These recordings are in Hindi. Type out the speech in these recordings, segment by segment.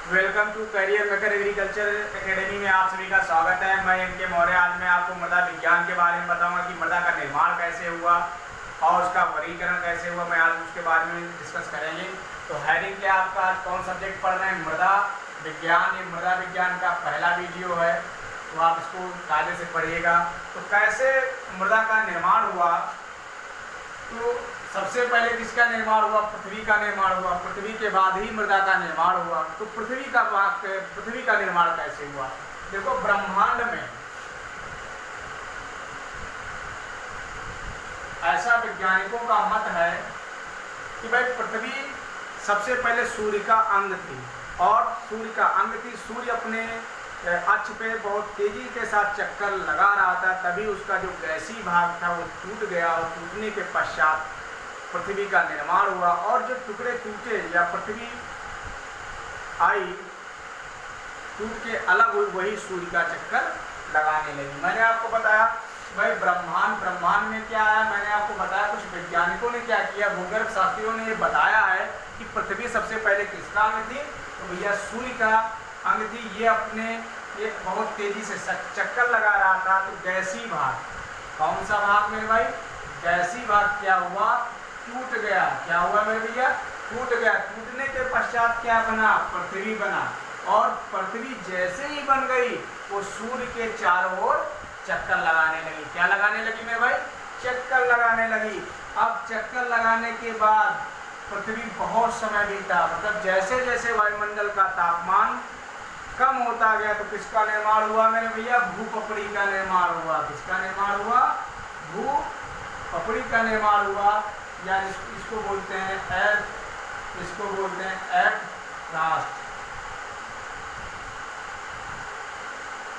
Welcome to career maker agriculture academy में आप सभी का स्वागत है। मैं इनके मौर्य। आज मैं आपको मृदा विज्ञान के बारे में बताऊंगा कि मृदा का निर्माण कैसे हुआ और उसका वर्गीकरण कैसे हुआ। मैं आज उसके बारे में डिस्कस करेंगे। तो हेडिंग क्या आपका, आज कौन सब्जेक्ट पढ़ रहे हैं? मृदा विज्ञान। ये मृदा विज्ञान का पहला वीडियो है, तो आप इसको कायदे से पढ़िएगा। तो कैसे मृदा का निर्माण हुआ, तो सबसे पहले किसका निर्माण हुआ? पृथ्वी का निर्माण हुआ। पृथ्वी के बाद ही मृदा का निर्माण हुआ। तो पृथ्वी का निर्माण कैसे हुआ? देखो, ब्रह्मांड में ऐसा वैज्ञानिकों का मत है कि भाई पृथ्वी सबसे पहले सूर्य का अंग थी, और सूर्य का अंग थी। सूर्य अपने अक्ष पे बहुत तेजी के साथ चक्कर लगा रहा था, तभी उसका जो गैसीय भाग था वो टूट गया, और टूटने के पश्चात पृथ्वी का निर्माण हुआ। और जो टुकड़े टूटे या पृथ्वी आई टूट के अलग हुई, वही सूर्य का चक्कर लगाने लगी। मैंने आपको बताया भाई ब्रह्मांड में क्या है, मैंने आपको बताया कुछ वैज्ञानिकों ने क्या किया, भूगर्भ शास्त्रियों ने ये बताया है कि पृथ्वी सबसे पहले किसका अंग थी? तो भैया सूर्य का अंग थी। ये अपने एक बहुत तेजी से चक्कर लगा रहा था। तो गैसीय भाग, कौन सा भाग मेरे भाई? गैसीय भाग क्या हुआ? टूट गया। क्या हुआ मेरे भैया? टूट गया। टूटने के पश्चात क्या बना? पृथ्वी बना। और पृथ्वी जैसे ही बन गई, वो सूर्य के चारों ओर चक्कर लगाने लगी। क्या लगाने लगी मेरे भाई? चक्कर लगाने लगी। अब चक्कर लगाने के बाद पृथ्वी बहुत समय बीता, मतलब जैसे जैसे वायुमंडल का तापमान कम होता गया, तो किसका निर्माण हुआ मेरे भैया? भूपपड़ी का निर्माण हुआ। किसका निर्माण हुआ? भूपपड़ी का निर्माण हुआ, या इसको बोलते हैं अर्थ, इसको बोलते हैं अर्थ राष्ट्र।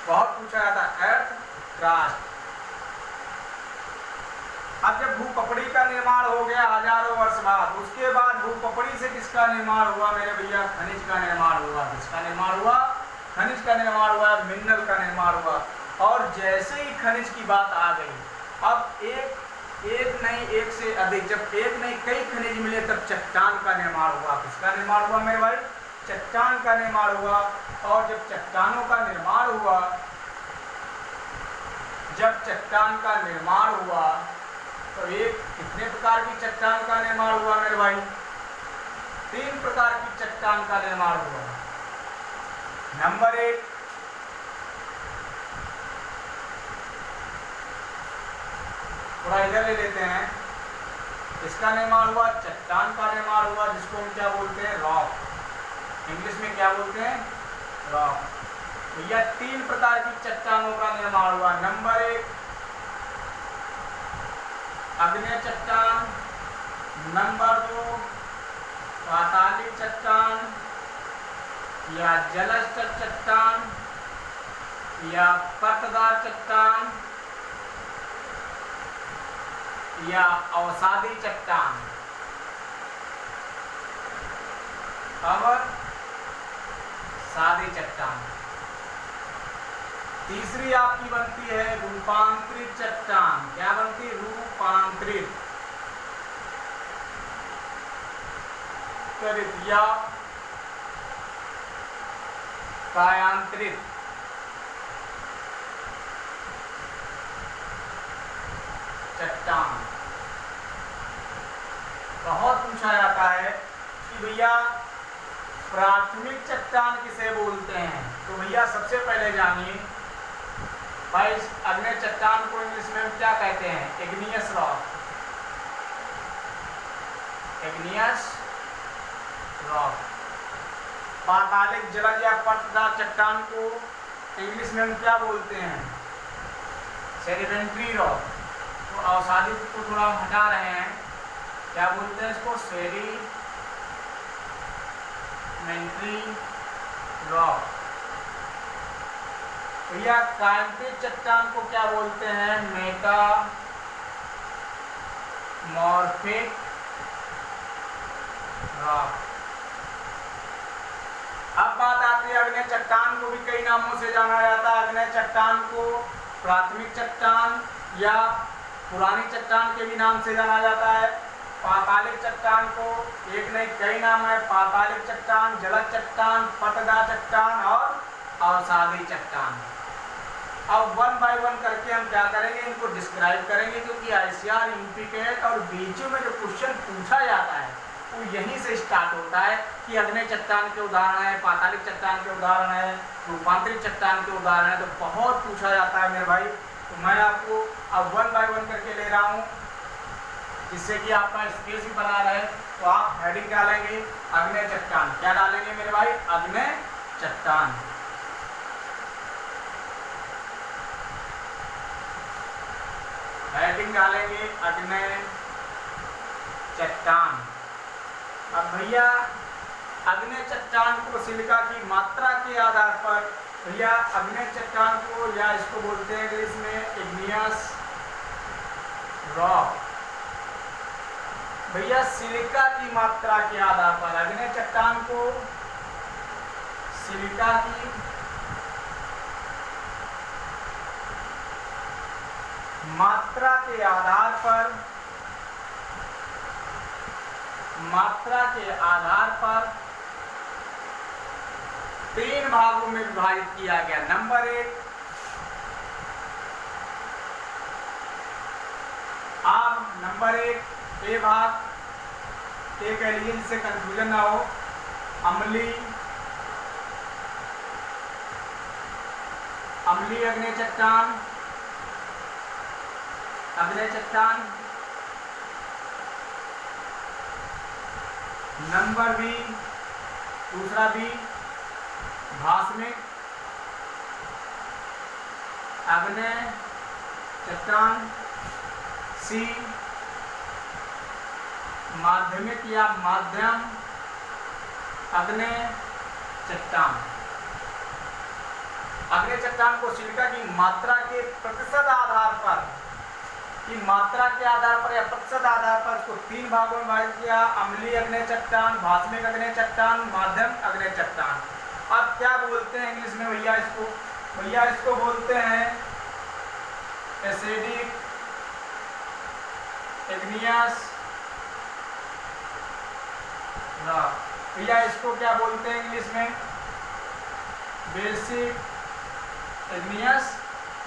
बहुत पूछा जाता है अर्थ राष्ट्र। अब जब भूपपड़ी का निर्माण हो गया हजारों वर्ष बाद, उसके बाद भूपपड़ी से किसका निर्माण हुआ मेरे भैया? खनिज का निर्माण हुआ। किसका निर्माण हुआ? खनिज का निर्माण हुआ, मिनरल का निर्माण हुआ। और जैसे ही खनिज की बात आ गई, अब एक नहीं, एक से अधिक, जब एक नहीं कई खनिज मिले, तब चट्टान का निर्माण हुआ। किसका निर्माण हुआ मेरे भाई? चट्टान का निर्माण हुआ। और जब चट्टानों का निर्माण हुआ, जब चट्टान का निर्माण हुआ, तो एक कितने प्रकार की चट्टान का निर्माण हुआ मेरे भाई? 3 प्रकार की चट्टान का निर्माण हुआ। नंबर 1, थोड़ा इधर ले लेते हैं। इसका निर्माण हुआ, चट्टान का निर्माण हुआ, जिसको हम क्या बोलते हैं? रॉक। इंग्लिश में क्या बोलते हैं? रॉक। तो यह 3 प्रकार की चट्टानों का निर्माण हुआ। नंबर 1, आग्नेय चट्टान। नंबर 2, पातालिक चट्टान या जलस्तर चट्टान या परतदार चट्टान या अवसादी चट्टान। और सादी चट्टान। तीसरी आपकी बनती है रूपांतरित चट्टान। क्या बनती है? रूपांतरित या कायांतरित। चट्टान बहुत पूछा जाता है कि भैया प्राथमिक चट्टान किसे बोलते हैं? तो भैया सबसे पहले जानिए भाई, अग्नेय चट्टान को इंग्लिश में क्या कहते हैं? Igneous rock. Igneous rock. पातालिक जलज या परतदार चट्टान को इंग्लिश में हम क्या बोलते हैं? Sedimentary rock. तो अवसादी को थोड़ा हटा रहे हैं, क्या बोलते हैं इसको? Sedimentary rock. भैया कायांतरित चट्टान को क्या बोलते हैं? Metamorphic rock. अब बात आती है अग्नेय चट्टान को भी कई नामों से जाना जाता है। अग्नेय चट्टान को प्राथमिक चट्टान या पुरानी चट्टान के भी नाम से जाना जाता है। पातालिक चट्टान चट्टान को एक नहीं कई नाम है, पातालिक चट्टान, जलद चट्टान, पटदा चट्टान और अवसादी चट्टान। अब वन बाय वन करके हम क्या करेंगे, इनको डिस्क्राइब करेंगे, क्योंकि आईसीआर, यूपीकेट और बीचू में जो क्वेश्चन पूछा जाता है वो यहीं से स्टार्ट होता है कि अग्नि चट्टान के उदाहरण है, पातालिक चट्टान के उदाहरण है, रूपांतरित चट्टान के उदाहरण है, तो बहुत पूछा जाता है मेरे भाई। तो मैं आपको अब वन बाय वन करके ले रहा हूँ, जिससे कि आपका स्पेस भी बना रहे। तो आप हेडिंग डालेंगे अग्नि चट्टान, क्या डालेंगे मेरे भाई, अग्नि चट्टान। हेडिंग डालेंगे अग्नि चट्टान। अब भैया अग्नि चट्टान को सिलिका की मात्रा के आधार पर, भैया अग्नि चट्टान को या इसको बोलते हैं इंग्लिश में इग्नियस रॉक। भैया सिलिका की मात्रा के आधार पर अग्नि चट्टान को सिलिका की मात्रा के आधार पर, मात्रा के आधार पर 3 भागों में विभाजित किया गया। नंबर 1, अब नंबर 1 ए भाग, ए कह लीजिए जिससे कंफ्यूजन ना हो, अम्लीय अग्नि चट्टान, अग्नि चट्टान। नंबर बी, दूसरा बी, भास्मिक अग्नि चट्टान। सी, माध्यमिक या माध्यम अग्नि चट्टान। अग्नि चट्टान को सिलिका की मात्रा के प्रतिशत आधार पर, की मात्रा के आधार पर या प्रतिशत आधार पर इसको 3 भागों में विभाजित किया, अम्लीय अग्नि चट्टान, भास्मिक अग्नि चट्टान, माध्यम अग्नि चट्टान। अब क्या बोलते हैं इंग्लिश में भैया इसको, भैया इसको बोलते हैं एसिडिक इग्नियस रॉक। भैया इसको क्या बोलते हैं इंग्लिश में, बेसिक इग्नियस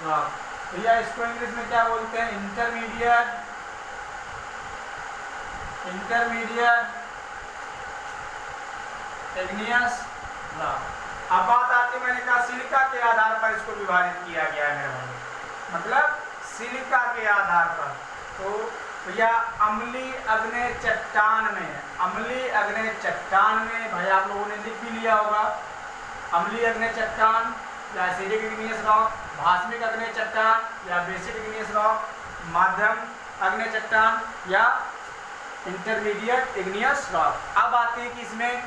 रॉक। भैया इसको इंग्लिश में क्या बोलते हैं, इंटरमीडिएट इग्नियस रॉक। अब बात आती है, मैंने कहा सिलिका के आधार पर इसको विभाजित किया गया है मेरे भाई, मतलब सिलिका के आधार पर। तो भैया अम्लीय अग्नि चट्टान में, अम्लीय अग्नि चट्टान में भाई आप लोगों ने लिख भी लिया होगा, अम्लीय अग्नि चट्टान या एसिडिक इग्नियस रॉक, भास्मिक अग्नि चट्टान या बेसिक इग्नियस रॉक, माध्यम अग्नि चट्टान या इंटरमीडिएट इग्नियस रॉक। अब आते हैं कि इसमें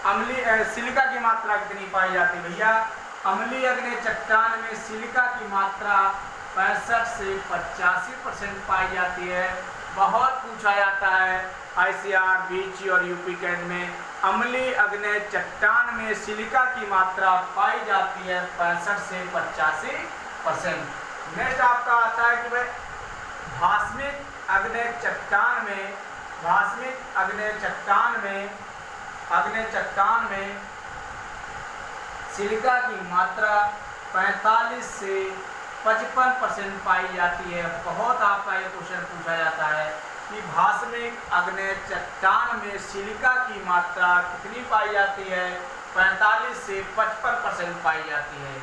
अम्लीय सिलिका की मात्रा कितनी पाई जाती है। भैया अम्लीय अग्नि चट्टान में सिलिका की मात्रा 65 से 85% पाई जाती है। बहुत पूछा जाता है आईसीआर, बीच और यूपीकेट में, अम्लीय अग्नि चट्टान में सिलिका की मात्रा पाई जाती है 65 से 85%। नेक्स्ट आपका आता है कि भाई भास्मिक अग्नि चट्टान में, भास्मिक अग्नि चट्टान में, अग्नि चट्टान में सिलिका की मात्रा 45 से 55% पाई जाती है। बहुत आपका ये क्वेश्चन पूछा जाता है कि भास्मिक अग्नि चट्टान में सिलिका की मात्रा कितनी पाई जाती है, 45 से 55% पाई जाती है।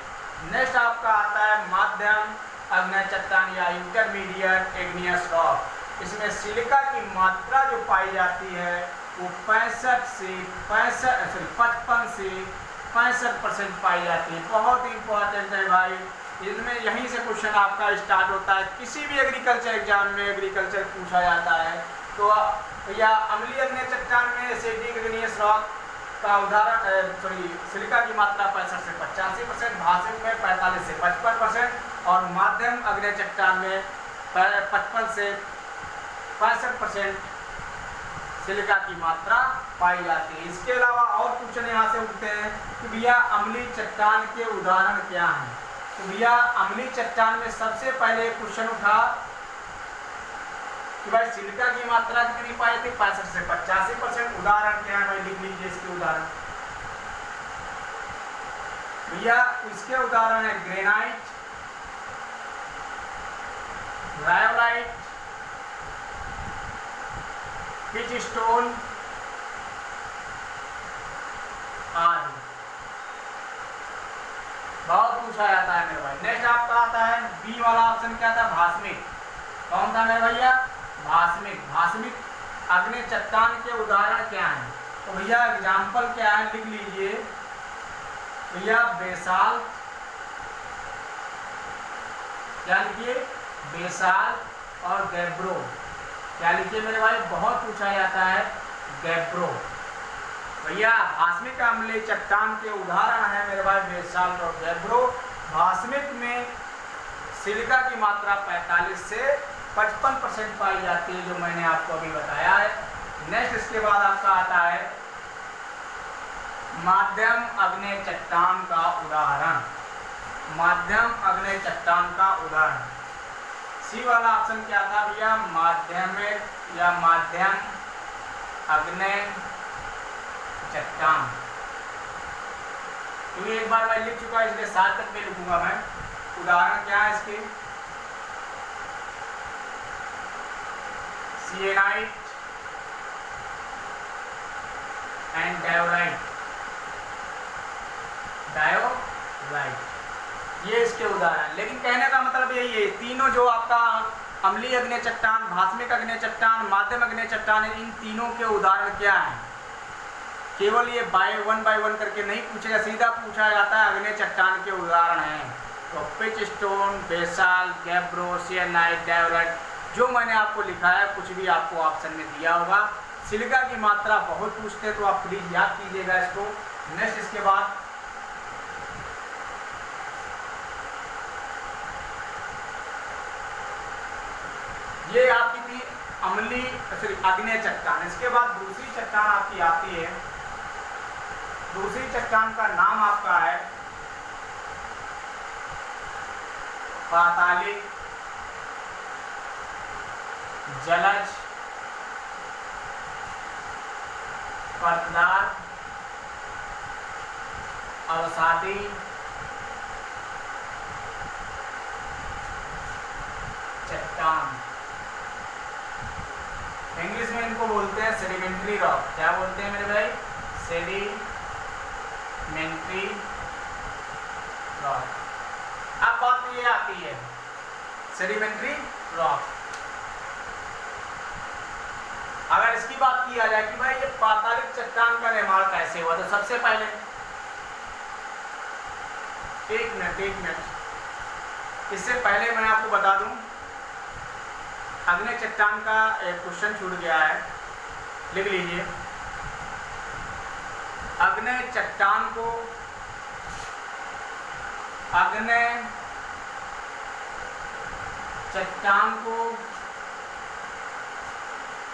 नेक्स्ट आपका आता है माध्यम अग्नि चट्टान या इंटरमीडिएट इग्नियस रॉक। इसमें सिलिका की मात्रा जो पाई जाती है वो 55 से 65% पाई जाती है। बहुत इंपॉर्टेंट है भाई, इनमें यहीं से क्वेश्चन आपका स्टार्ट होता है। किसी भी एग्रीकल्चर एग्जाम में एग्रीकल्चर पूछा जाता है तो या अम्लीय अग्नि चट्टान में एसिडिक इग्नियस रॉक का उदाहरण, सिलिका की मात्रा 65 से 85%, भास्मिक में 45 से 55% और माध्यम अग्नि चट्टान में 55 से 65% सिलिका की मात्रा पाई जाती है। इसके अलावा और क्वेश्चन यहाँ से उठते हैं कि भैया अम्लीय चट्टान के उदाहरण क्या हैं। तो भैया अम्लीय चट्टान में सबसे पहले क्वेश्चन उठा कि भाई सिलिका की मात्रा कितनी पाई थी 65 से 85%। उदाहरण क्या है भाई, लिख लीजिए इसके उदाहरण। भैया इसके उदाहरण है ग्रेनाइट, रायोलाइट, पिच स्टोन आदि। बहुत पूछा जाता है मेरे भाई। नेक्स्ट आपका आता है बी वाला ऑप्शन, क्या था, भास्मिक। कौन था मेरे भैया, भास्मिक। भास्मिक अग्नि चट्टान के उदाहरण क्या हैं? तो भैया एग्जाम्पल क्या है, लिख लीजिए भैया, बेसाल्ट, क्या लिखिए, बेसाल्ट और गैब्रो। क्या लिखिए मेरे भाई, बहुत पूछा जाता है गैब्रो। भैया भास्मिक अम्लीय चट्टान के उदाहरण है मेरे भाई बेसाल्ट और गैब्रो। भास्मिक में सिलिका की मात्रा 45 से 55% पाई जाती है, जो मैंने आपको अभी बताया है। नेक्स्ट इसके बाद आपका आता है माध्यम आग्नेय चट्टान का उदाहरण। माध्यम आग्नेय चट्टान का उदाहरण, सी वाला ऑप्शन क्या था भैया, माध्यमिक या माध्यम आग्नेय चट्टान। क्योंकि एक बार मैं लिख चुका है, इसलिए सार्थक में लिखूंगा मैं। उदाहरण क्या है इसके, सिएनाइट एंड डायोराइट। ये इसके उदाहरण। लेकिन कहने का मतलब यही है, तीनों जो आपका अम्लीय अग्नेय चट्टान, भास्मिक अग्नेय चट्टान, माध्यम अग्नेय चट्टान, इन तीनों के उदाहरण क्या हैं। केवल ये वन बाय वन करके नहीं पूछेगा, सीधा पूछा जाता है अग्नेय चट्टान के उदाहरण हैं। तो pitchstone, basalt, gabbro, syenite, diorite, जो मैंने आपको लिखा है कुछ भी आपको ऑप्शन में दिया होगा। सिलिका की मात्रा बहुत पूछते हैं, तो आप प्लीज याद कीजिएगा इसको। नेक्स्ट इसके बाद ये आपकी थी अम्लीय आग्नेय चट्टान। इसके बाद दूसरी चट्टान आपकी आती है। दूसरी चट्टान का नाम आपका है पातालिक, जलज, परतदार, अवसादी, चट्टान। इंग्लिश में इनको बोलते हैं सेडिमेंट्री रॉक। क्या बोलते हैं मेरे भाई, सेडिमेंट्री रॉक। अब बात ये आती है सेडिमेंट्री रॉक। अगर इसकी बात किया जाए कि भाई ये पातालिक चट्टान का निर्माण कैसे हुआ, तो सबसे पहले एक मिनट, इससे पहले मैं आपको बता दूं, अग्नेय चट्टान का एक क्वेश्चन छूट गया है, लिख लीजिए। अग्नेय चट्टान को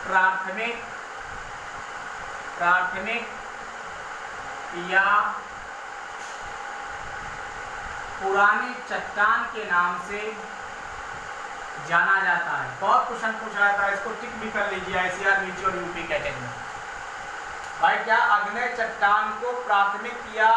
प्राथमिक या पुरानी चट्टान के नाम से जाना जाता है। बहुत क्वेश्चन पूछा जाता है, इसको टिक भी कर लीजिए ICR नीचे और यूपी कैटेगरी में। भाई क्या अग्नेय चट्टान को प्राथमिक या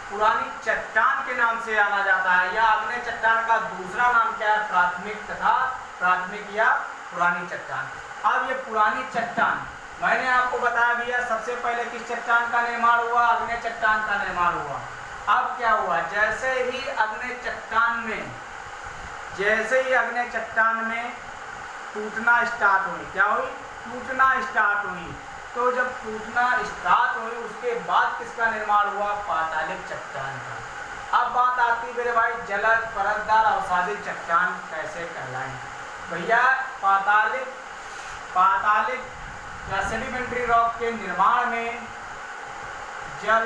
पुरानी चट्टान के नाम से जाना जाता है, या अग्नेय चट्टान का दूसरा नाम क्या है, प्राथमिक तथा प्राथमिक या पुरानी चट्टान। अब ये पुरानी चट्टान मैंने आपको बताया भैया, सबसे पहले किस चट्टान का निर्माण हुआ, अग्नेय चट्टान का निर्माण हुआ। अब क्या हुआ, जैसे ही अग्नेय चट्टान में टूटना स्टार्ट हुई, क्या हुई, टूटना स्टार्ट हुई, तो जब टूटना स्टार्ट हुई उसके बाद किसका निर्माण हुआ, पातालिक चट्टान का। अब बात आती मेरे भाई जलज, परतदार, अवसादी चट्टान कैसे कहलाएं। भैया पातालिक या सेडिमेंट्री रॉक के निर्माण में जल,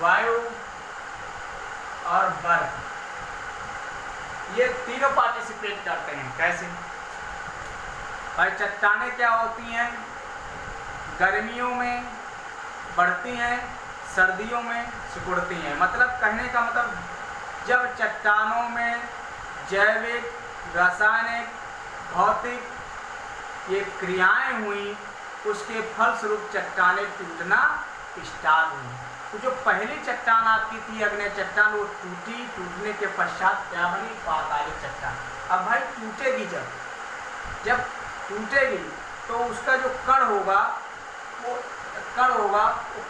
वायु और बर्फ, ये तीनों पार्टिसिपेट करते हैं। कैसे भाई, चट्टानें क्या होती हैं, गर्मियों में बढ़ती हैं, सर्दियों में सिकुड़ती हैं। मतलब कहने का मतलब, जब चट्टानों में जैविक, रासायनिक, भौतिक ये क्रियाएं हुई, उसके फलस्वरूप चट्टानें टूटना स्टार्ट हुई। तो जो पहली चट्टान आपकी थी अग्नेय चट्टान, वो टूटी, टूटने के पश्चात क्या बनी? पातालिक चट्टान। अब भाई टूटेगी जब टूटेगी तो उसका जो कण होगा वो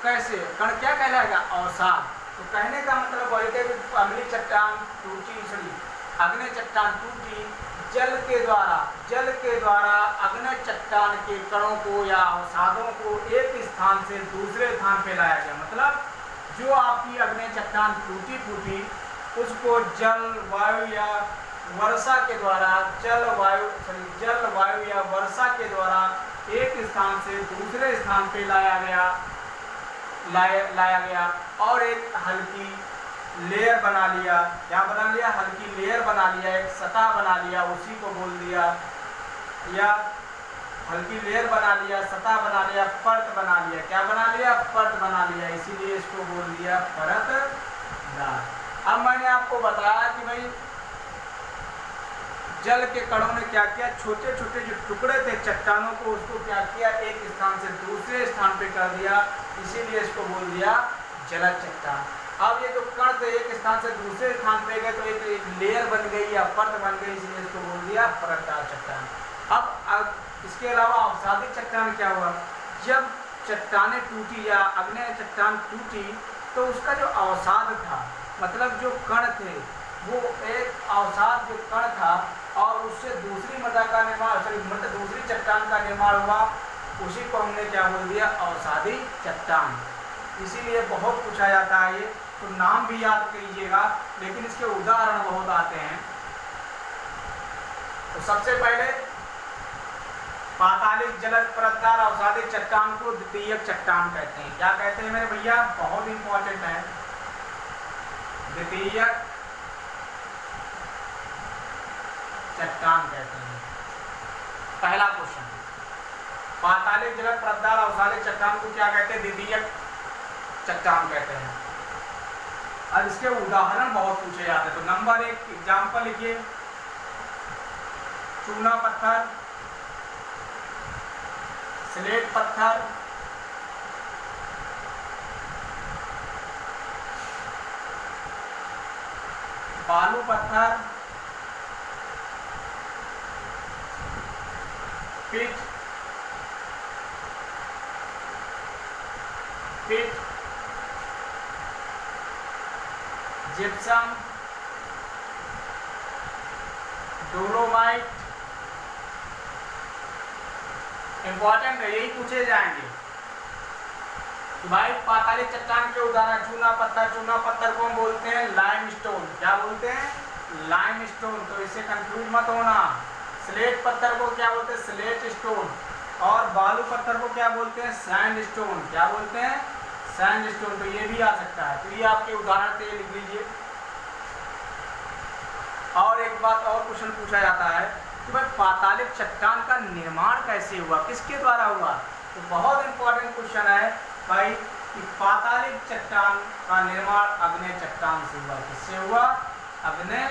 कैसे, कण क्या कहलाएगा? अवसाद। तो कहने का मतलब वही है कि अगली चट्टान टूटी, अग्नेय चट्टान टूटी, जल के द्वारा अग्नेय चट्टान के कणों को या अवसादों को एक स्थान से दूसरे स्थान पे लाया गया। मतलब जो आपकी अग्नेय चट्टान टूटी फूटी, उसको जल वायु या वर्षा के द्वारा जल वायु या वर्षा के द्वारा एक स्थान से दूसरे स्थान पे लाया गया और एक हल्की लेयर बना लिया। क्या बना लिया? हल्की लेयर बना लिया, एक सतह बना लिया, उसी को बोल दिया, या हल्की लेयर बना लिया, सतह बना लिया, परत बना लिया। क्या बना लिया? परत बना लिया, इसीलिए इसको बोल दिया परतदार। अब मैंने आपको बताया कि भाई जल के कणों ने क्या किया, छोटे छोटे जो टुकड़े थे चट्टानों को, उसको क्या किया, एक स्थान से दूसरे स्थान पे कर दिया, इसीलिए इसको बोल दिया जलद चट्टान। अब ये जो कण थे एक स्थान से दूसरे स्थान पे गए तो एक लेयर बन गई या परत बन गई, इसलिए इसको बोल दिया परतदार चट्टान। अब इसके अलावा अवसादी चट्टान क्या हुआ? जब चट्टानें टूटी या अग्नेय चट्टान टूटी तो उसका जो अवसाद था, मतलब जो कण थे, वो एक अवसाद जो कण था और उससे दूसरी दूसरी चट्टान का निर्माण हुआ, उसी को हमने क्या बोल दिया? अवसादी चट्टान। इसीलिए बहुत पूछा जाता है ये, तो नाम भी याद कीजिएगा, लेकिन इसके उदाहरण बहुत आते हैं। तो सबसे पहले पातालिक जलद परतदार अवसादी चट्टान को द्वितीयक चट्टान कहते हैं। क्या कहते हैं मेरे भैया? बहुत इंपॉर्टेंट है, द्वितीयक चट्टान कहते हैं। पहला क्वेश्चन, पातालिक जलद परतदार अवसादी चट्टान को क्या कहते हैं? द्वितीयक चट्टान कहते हैं। अब इसके उदाहरण बहुत पूछे जाते हैं। तो नंबर 1 एग्जाम्पल लिखिए, चूना पत्थर, स्लेट पत्थर, बालू पत्थर, पिच, जिप्सम, डोलोमाइट। इंपॉर्टेंट है, यही पूछे जाएंगे। तो भाई पातालिक चट्टान के उदाहरण, चूना पत्थर को हम बोलते हैं लाइमस्टोन। क्या बोलते हैं? लाइमस्टोन। तो इससे कंफ्यूज मत होना। स्लेट पत्थर को क्या बोलते हैं? Slate stone. और बालू पत्थर को क्या बोलते हैं? सैंडस्टोन। क्या बोलते हैं? सैंडस्टोन। तो ये भी आ सकता है। तो ये आपके उदाहरण थे, लिख लीजिए। और एक बात और क्वेश्चन पूछा जाता है कि भाई पातालिक चट्टान का निर्माण कैसे हुआ, किसके द्वारा हुआ? तो बहुत इंपॉर्टेंट क्वेश्चन है भाई कि पातालिक चट्टान का निर्माण अग्नेय चट्टान से हुआ। किससे हुआ? अग्नेय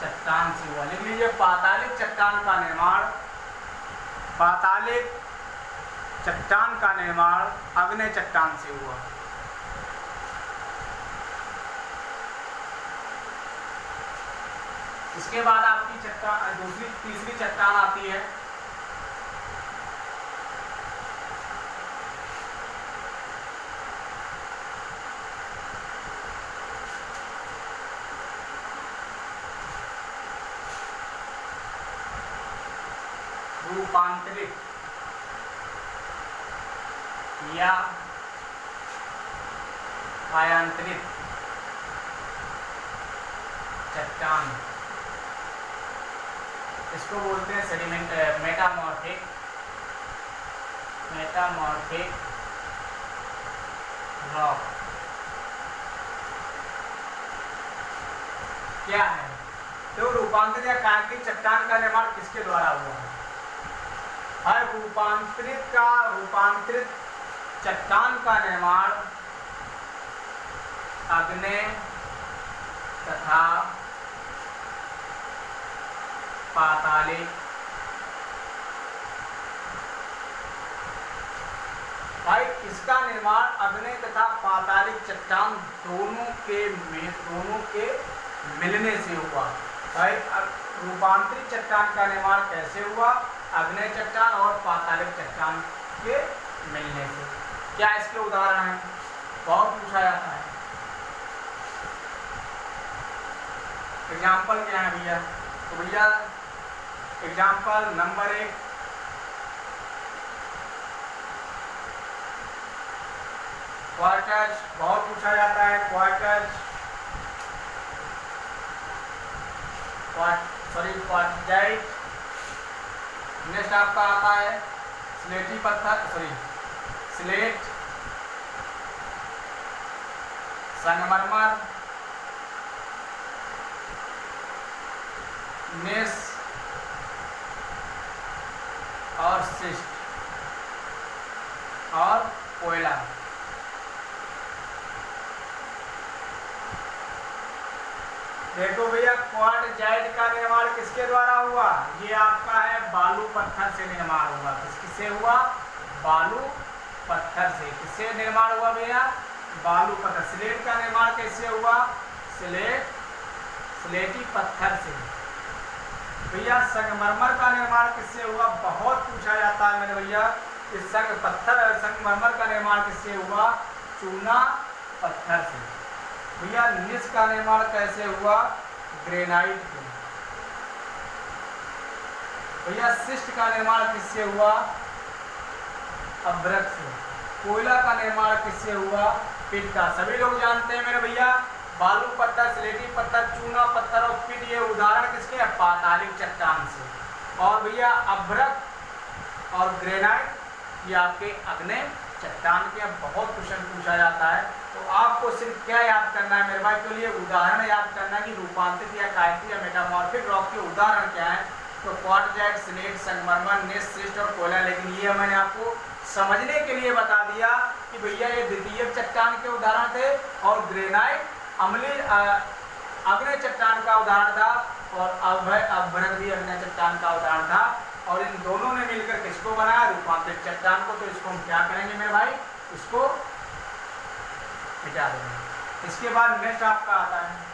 चट्टान से हुआ। लिख लीजिए, पातालिक चट्टान का निर्माण अग्नेय चट्टान से हुआ। इसके बाद आपकी चट्टान तीसरी चट्टान आती है रूपांतरित या कायांतरित चट्टान। इसको बोलते हैं सेडिमेंट मेटामॉर्फिक रॉक। क्या है? तो रूपांतरित या कायांतरित चट्टान का निर्माण किसके द्वारा हुआ है? रूपांतरित चट्टान का निर्माण अग्नेय तथा पातालिक भाई इसका निर्माण अग्नि तथा पातालिक चट्टान दोनों के मिलने से हुआ। भाई रूपांतरित चट्टान का निर्माण कैसे हुआ? अग्नि चट्टान और पातालिक चट्टान के मिलने से। क्या इसके उदाहरण हैं? बहुत पूछा जाता है। एग्जाम्पल क्या है भैया? तो भैया एग्जाम्पल नंबर 1, क्वार्टज, बहुत पूछा जाता है क्वार्टज, क्वार्टजाइट। नेक्स्ट आपका आता है स्लेटी पत्थर, स्लेट, संगमरमर, नेस और शिस्ट और कोयला। देखो भैया क्वार्टजाइट का निर्माण किसके द्वारा हुआ? ये आपका है बालू पत्थर से निर्माण हुआ। किससे हुआ? बालू पत्थर से। किससे निर्माण हुआ भैया? बालू पत्थर। स्लेट का निर्माण कैसे हुआ? स्लेटी पत्थर से। भैया संगमरमर का निर्माण किससे हुआ? बहुत पूछा जाता है मेरे भैया। इस संगमरमर का निर्माण किससे हुआ? चूना पत्थर से। भैया निस का निर्माण कैसे हुआ? ग्रेनाइट से। भैया शिस्ट का निर्माण किससे हुआ? अभ्रक से। कोयला का निर्माण किससे हुआ? पिट का। सभी लोग जानते हैं मेरे भैया, बालू पत्थर, स्लेटी पत्थर, चूना पत्थर और पिट, ये उदाहरण किसके हैं? पातालिक चट्टान से। और भैया अभ्रक और ग्रेनाइट ये आपके अग्नि चट्टान के। बहुत क्वेश्चन पूछा जाता है, तो आपको सिर्फ क्या याद करना है मेरे भाई के लिए? उदाहरण याद करना है कि रूपांतरित या कायिक या मेटामॉर्फिक रॉक के उदाहरण क्या है। तो क्वार्टजाइट, स्लेट, संगमरमर, नेस, शिस्ट और कोयला। लेकिन ये मैंने आपको समझने के लिए बता दिया कि भैया ये द्वितीयक चट्टान के उदाहरण थे और ग्रेनाइट अम्लीय अग्नि चट्टान का उदाहरण था और अभ्रक भी अग्नि चट्टान का उदाहरण था। और इन दोनों ने मिलकर किसको बनाया? रूपांतरित चट्टान को। तो इसको हम क्या करेंगे मेरे भाई? इसको मिटा देंगे। इसके बाद नेक्स्ट आपका आता है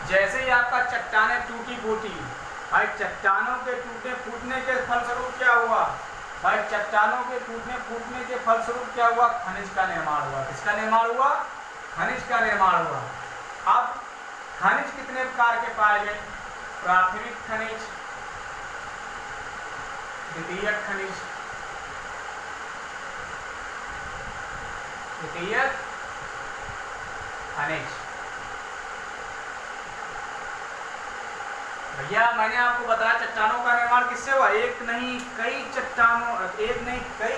जैसे ही आपका चट्टानें टूटी फूटी। भाई चट्टानों के टूटने फूटने के फलस्वरूप क्या हुआ? भाई चट्टानों के टूटने फूटने के फलस्वरूप क्या हुआ? खनिज का निर्माण हुआ। किसका निर्माण हुआ? खनिज का निर्माण हुआ। अब खनिज कितने प्रकार के पाए गए? प्राथमिक खनिज, द्वितीयक खनिज, तृतीयक खनिज। भैया मैंने आपको बताया चट्टानों का निर्माण किससे हुआ? एक नहीं कई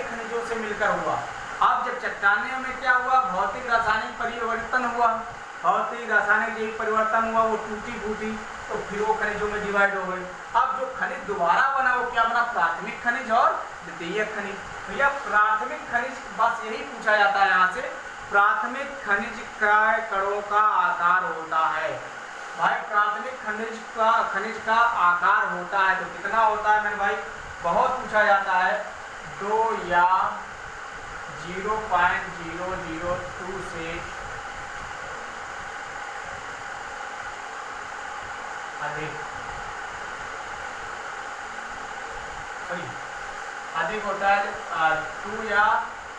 खनिजों से मिलकर हुआ। अब जब चट्टानों में क्या हुआ? भौतिक रासायनिक परिवर्तन हुआ। भौतिक रासायनिक जैविक परिवर्तन हुआ, वो टूटी फूटी, तो फिर वो खनिजों में डिवाइड हो गई। अब जो खनिज दोबारा बना वो क्या बना? प्राथमिक खनिज और द्वितीयक खनिज। भैया प्राथमिक खनिज बस यही पूछा जाता है यहाँ से, प्राथमिक खनिज का कणों का आकार होता है। भाई प्राथमिक खनिज का आकार होता है तो कितना होता है मेरे भाई? बहुत पूछा जाता है, 2 या 0.002 से अधिक होता है। 2 या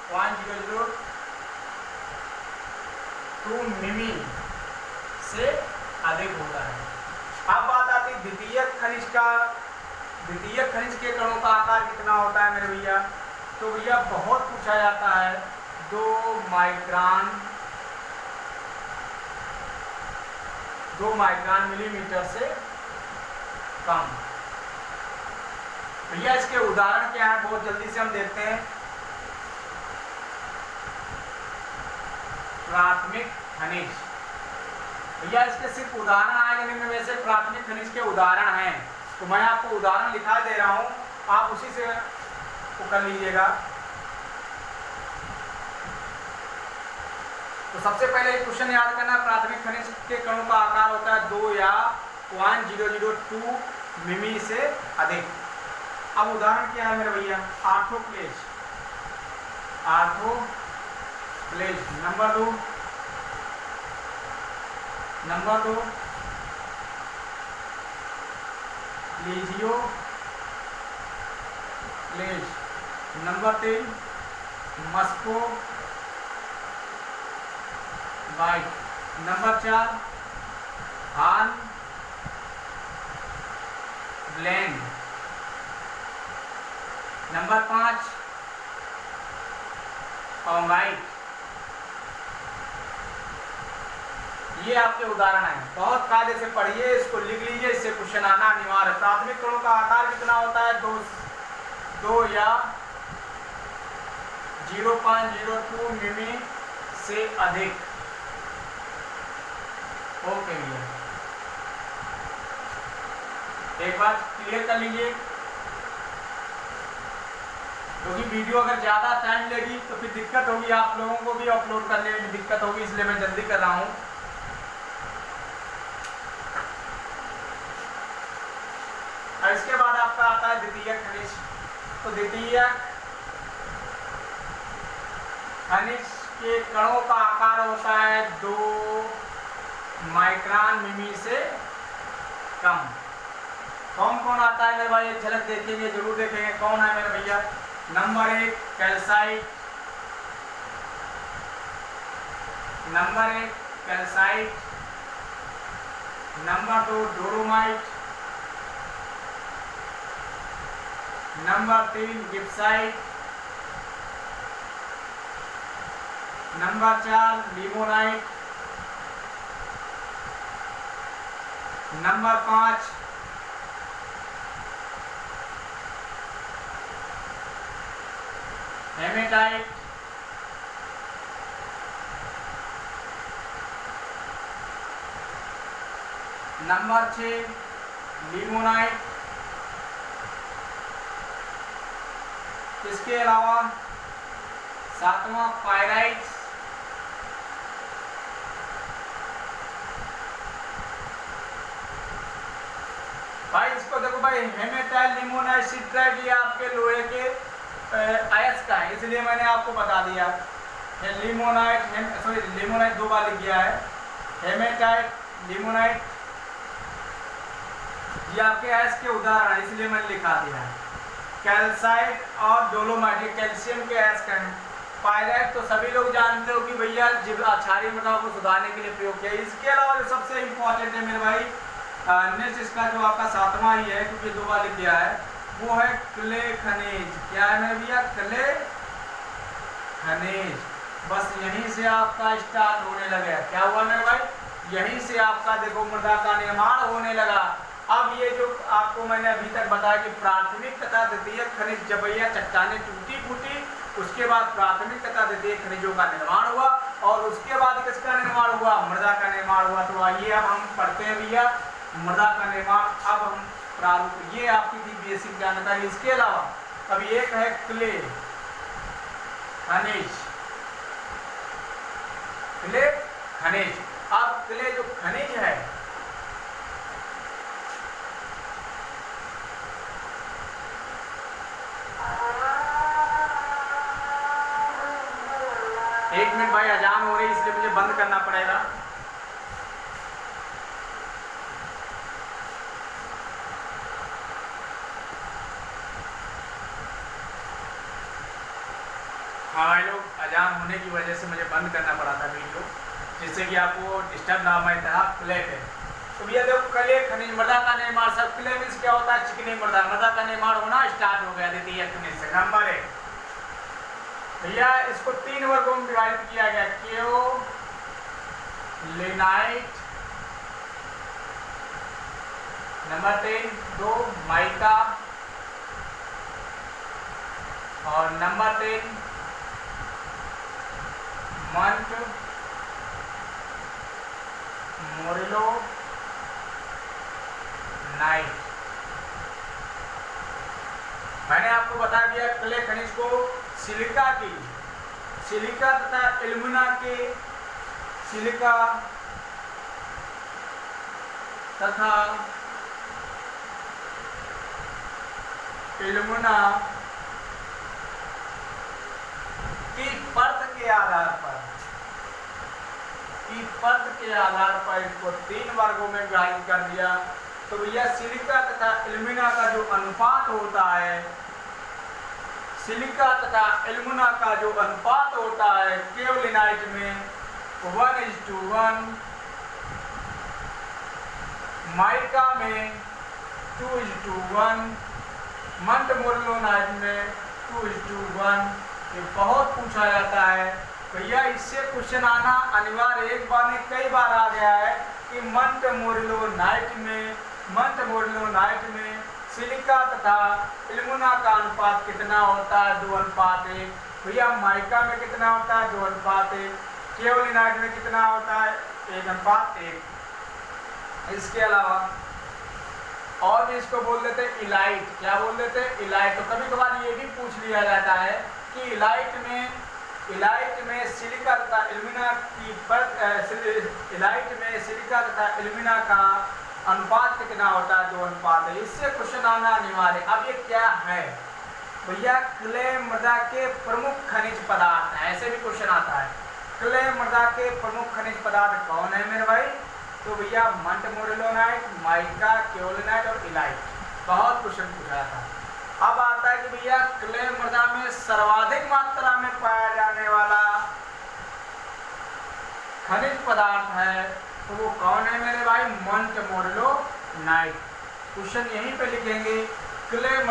0.002 मिमी से अधिक होता है। अब बात आती है द्वितीयक खनिज का। द्वितीयक खनिज के कणों का आकार कितना होता है मेरे भैया? तो भैया बहुत पूछा जाता है, 2 माइक्रोन मिलीमीटर से कम। भैया इसके उदाहरण क्या है? बहुत जल्दी से हम देखते हैं। प्राथमिक खनिज। भैया इसके सिर्फ उदाहरण आएंगे, निम्न में से प्राथमिक खनिज के उदाहरण हैं। तो मैं आपको उदाहरण लिखा दे रहा हूं, आप उसी से कर लीजिएगा। तो सबसे पहले क्वेश्चन याद करना, प्राथमिक खनिज के कणों का आकार होता है 2 या 0.002 मिमी से अधिक। अब उदाहरण क्या है मेरे भैया, आर्थोक्लेज, आर्थोक्लेज। नंबर दो plagioclase. Number 3 muscovite. Number 4 हान ब्लैंड। नंबर 5 ऑमाइट। ये आपके उदाहरण हैं, बहुत कायदे से पढ़िए, इसको लिख लीजिए, इससे क्वेश्चन आना अनिवार्य है। प्राथमिक कणों का आकार कितना होता है, 2 या 0.02 मिमी से अधिक। ओके भैया, एक बात क्लियर कर लीजिए, क्योंकि वीडियो अगर ज़्यादा टाइम लेगी तो फिर दिक्कत होगी, आप लोगों को भी अपलोड करने में दिक्कत होगी, इसलिए मैं जल्दी कर रहा हूँ। और इसके बाद आपका आता है द्वितीयक खनिज। तो द्वितीयक खनिज के कणों का आकार होता है 2 माइक्रोन मिमी से कम। कौन कौन आता है मेरे भाई, एक झलक देखेंगे, जरूर देखेंगे कौन है मेरे भैया। Number 1 calcite, number 2 dolomite, number 3 gypsite, number 4 limonite, number 5 haematite, number 6 limonite. इसके अलावा 7वां पायराइट, भाई इसको देखो भाई, हेमेटाइट, लिमोनाइट, सिट्राइट, ये आपके लोहे के अयस्क का है, इसलिए मैंने आपको बता दिया। लिमोनाइट 2 बार लिख गया है, हेमेटाइट, लिमोनाइट, ये आपके अयस्क के उदाहरण है, इसलिए मैंने लिखा दिया है। कैल्साइट और डोलोमाइट ये कैल्शियम के अयस्क हैं। पायराइट तो सभी लोग जानते हो कि भैया क्षारीय मृदा को सुधारने के लिए प्रयोग किया। इसके अलावा जो सबसे इम्पोर्टेंट है मेरे भाई, नेक्स्ट इसका जो आपका 7वां ही है, क्योंकि 2 बार लिख दिया है, वो है क्ले खनिज। क्या है मेरे भैया, क्ले खनिज। बस यहीं से आपका स्टार्ट होने लगा। क्या हुआ मेरे भाई, यहीं से आपका देखो मृदा का निर्माण होने लगा। अब ये जो आपको मैंने अभी तक बताया कि प्राथमिक तथा द्वितीयक खनिज, जब भैया चट्टानें टूटी फूटी, उसके बाद प्राथमिक तथा द्वितीयक खनिजों का निर्माण हुआ, और उसके बाद किसका निर्माण हुआ, मृदा का निर्माण हुआ। तो आइए अब हम पढ़ते हैं भैया मृदा का निर्माण। अब हम प्रारूप, ये आपकी थी बेसिक जानकारी। इसके अलावा अब एक है क्ले खनिज, क्ले खनिज। अब क्ले जो खनिज है, एक मिनट भाई, अजान हो रही है इसलिए मुझे बंद करना पड़ेगा। हाँ भाई लोग, अजान होने की वजह से मुझे बंद करना पड़ा था वीडियो, जिससे कि आपको डिस्टर्ब ना मैं था। क्ले पे तो भैया देखो, क्ले खनिज, मृदा का निर्माण। सब क्ले मीन्स क्या होता है, चिकनी मृदा। मृदा का निर्माण होना स्टार्ट हो गया द्वितीयक खनिज से। नंबर 1 भैया, इसको 3 वर्गों में विभाजित किया गया, केओलिनाइट, नंबर 3 2 माइका, और नंबर 3 मंट मोरिलो नाइट। मैंने आपको बता दिया क्ले खनिज को सिलिका तथा एल्यूमिना के, सिलिका तथा इल्मुना की परत के आधार पर इसको 3 वर्गों में विभाजित कर दिया। तो भैया सिलिका तथा इल्मुना का जो अनुपात होता है, सिलिका तथा इल्मुना का जो अनुपात होता है केओलिनाइट में 1:1, माइका में 2:1, मंटमोर्लोनाइट में 2:1। ये बहुत पूछा जाता है भैया, इससे क्वेश्चन आना अनिवार्य, एक बार नहीं कई बार आ गया है कि मंटमोर्लोनाइट में सिलिका तथा इल्मुना का अनुपात कितना होता है, 2:1। भैया माइका में कितना होता है, 2:1। केओलिनाइट में कितना होता है, 1:1। इसके अलावा और भी इसको बोल देते हैं इलाइट। क्या बोल देते हैं, इलाइट। तो कभी कभार ये भी पूछ लिया जाता है कि इलाइट में सिलिका तथा इल्मुना की इलाइट में सिलिका तथा इल्मुना का अनुपात कितना होता है, 2:1। इससे क्वेश्चन आना अनिवार्य। अब ये क्या है भैया, क्ले मृदा के प्रमुख खनिज पदार्थ, ऐसे भी क्वेश्चन आता है। क्ले मृदा के प्रमुख खनिज पदार्थ कौन है मेरे भाई, तो भैया मंटमोर्लोनाइट, माइका, केओलिनाइट और इलाइट। बहुत क्वेश्चन पूछा था। अब आता है कि भैया क्ले मृदा में सर्वाधिक मात्रा में पाया जाने वाला खनिज पदार्थ है, तो वो कौन है मेरे भाई, मंटमोर्लोनाइट। क्वेश्चन यहीं पे लिखेंगे, क्ले